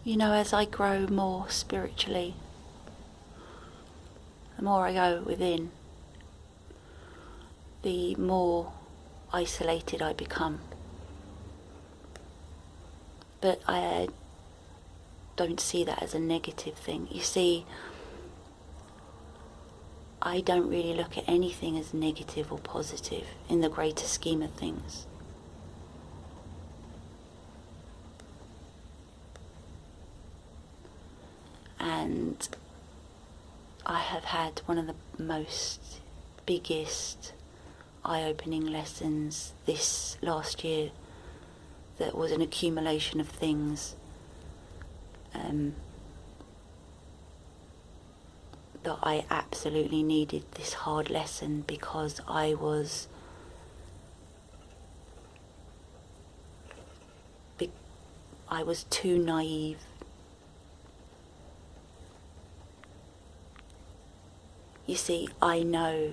You know, as I grow more spiritually, the more I go within, the more isolated I become. But I don't see that as a negative thing. You see, I don't really look at anything as negative or positive in the greater scheme of things. And I have had one of the most biggest eye-opening lessons this last year that was an accumulation of things that I absolutely needed this hard lesson because I was too naive. You see, I knew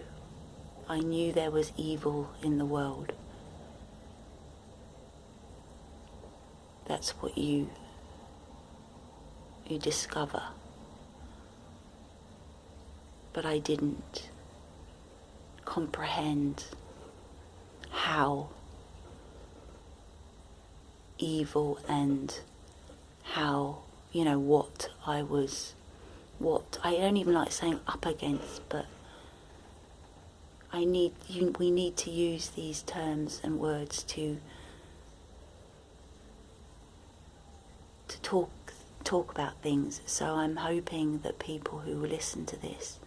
there was evil in the world. That's what you discover. But I didn't comprehend how evil and how, what I don't even like saying up against, but we need to use these terms and words to talk about things. So I'm hoping that people who will listen to this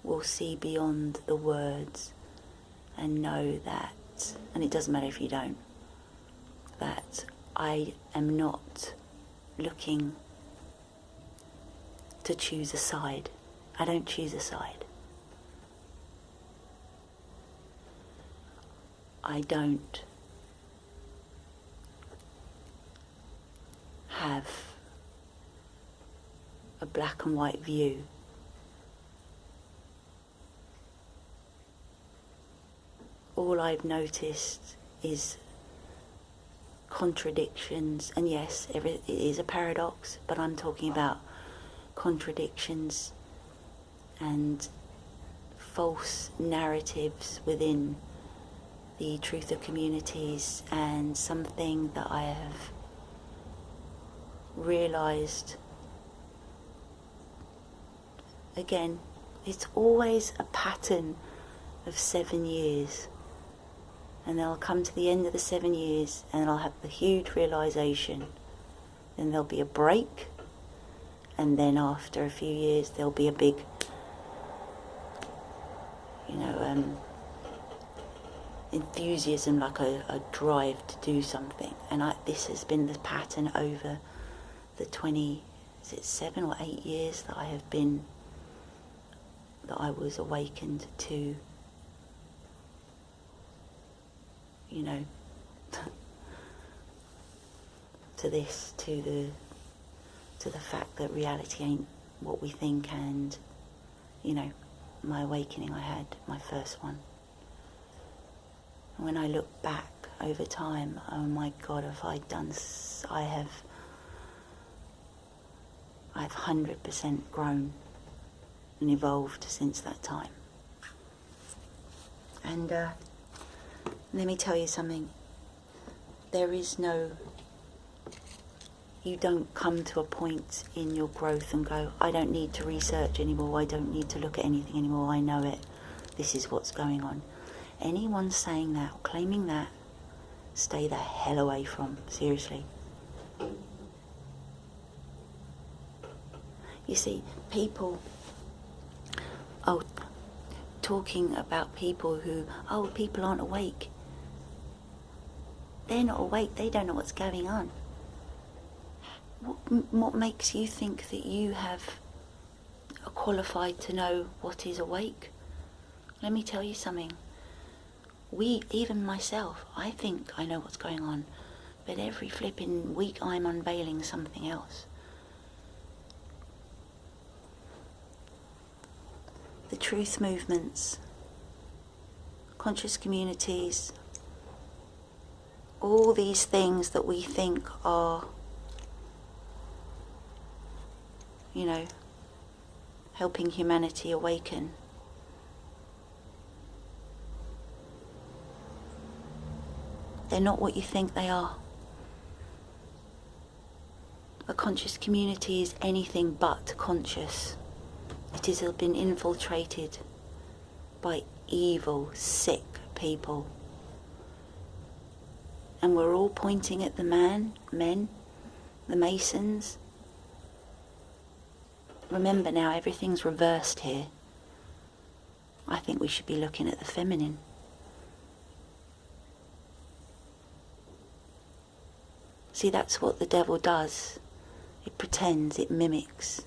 will see beyond the words and know that, and it doesn't matter if you don't, that I am not looking to choose a side. I don't choose a side. I don't have a black and white view. All I've noticed is contradictions, and yes, it is a paradox, but I'm talking about contradictions and false narratives within the truth of communities, and something that I have realised, again, it's always a pattern of 7 years, and then I'll come to the end of the 7 years and I'll have the huge realisation, then there'll be a break, and then after a few years there'll be a big enthusiasm, like a drive to do something. And this has been the pattern over the 7 or 8 years that I was awakened to, to the fact that reality ain't what we think. And my awakening, I had my first one. When I look back over time, oh my God, I've 100% grown and evolved since that time. And let me tell you something. You don't come to a point in your growth and go, I don't need to research anymore, I don't need to look at anything anymore, I know it, this is what's going on. Anyone saying that or claiming that, stay the hell away from, seriously. You see, people, talking about people people aren't awake. They're not awake, they don't know what's going on. What makes you think that you are qualified to know what is awake? Let me tell you something. Even myself, I think I know what's going on, but every flipping week I'm unveiling something else. The truth movements, conscious communities, all these things that we think are helping humanity awaken. They're not what you think they are. A conscious community is anything but conscious. It has been infiltrated by evil, sick people. And we're all pointing at the men, the Masons. Remember now, everything's reversed here. I think we should be looking at the feminine. See, that's what the devil does. It pretends, it mimics.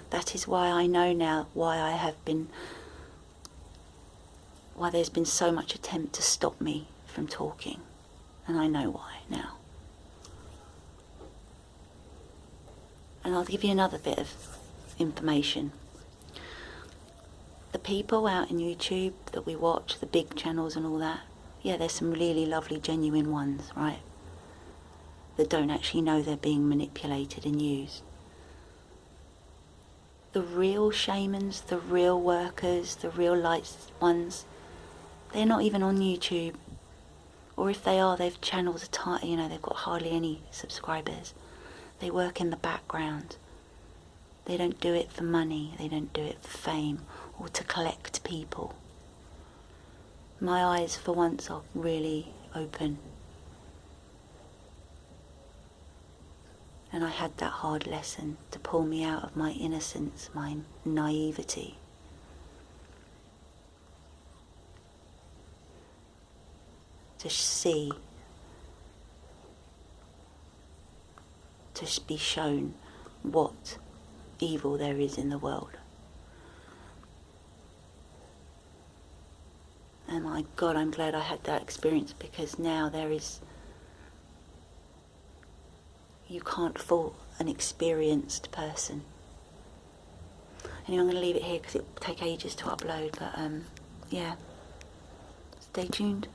That is why I know now why there's been so much attempt to stop me from talking. And I know why now. And I'll give you another bit of information. The people out in YouTube that we watch, the big channels and all that, yeah, there's some really lovely, genuine ones, right? That don't actually know they're being manipulated and used. The real shamans, the real workers, the real light ones, they're not even on YouTube. Or if they are, they've channels they've got hardly any subscribers. They work in the background. They don't do it for money, they don't do it for fame or to collect people. My eyes for once are really open. And I had that hard lesson to pull me out of my innocence, my naivety. To see, to be shown what evil there is in the world. And my God, I'm glad I had that experience, because now you can't fool an experienced person. Anyway, I'm going to leave it here because it will take ages to upload, but yeah, stay tuned.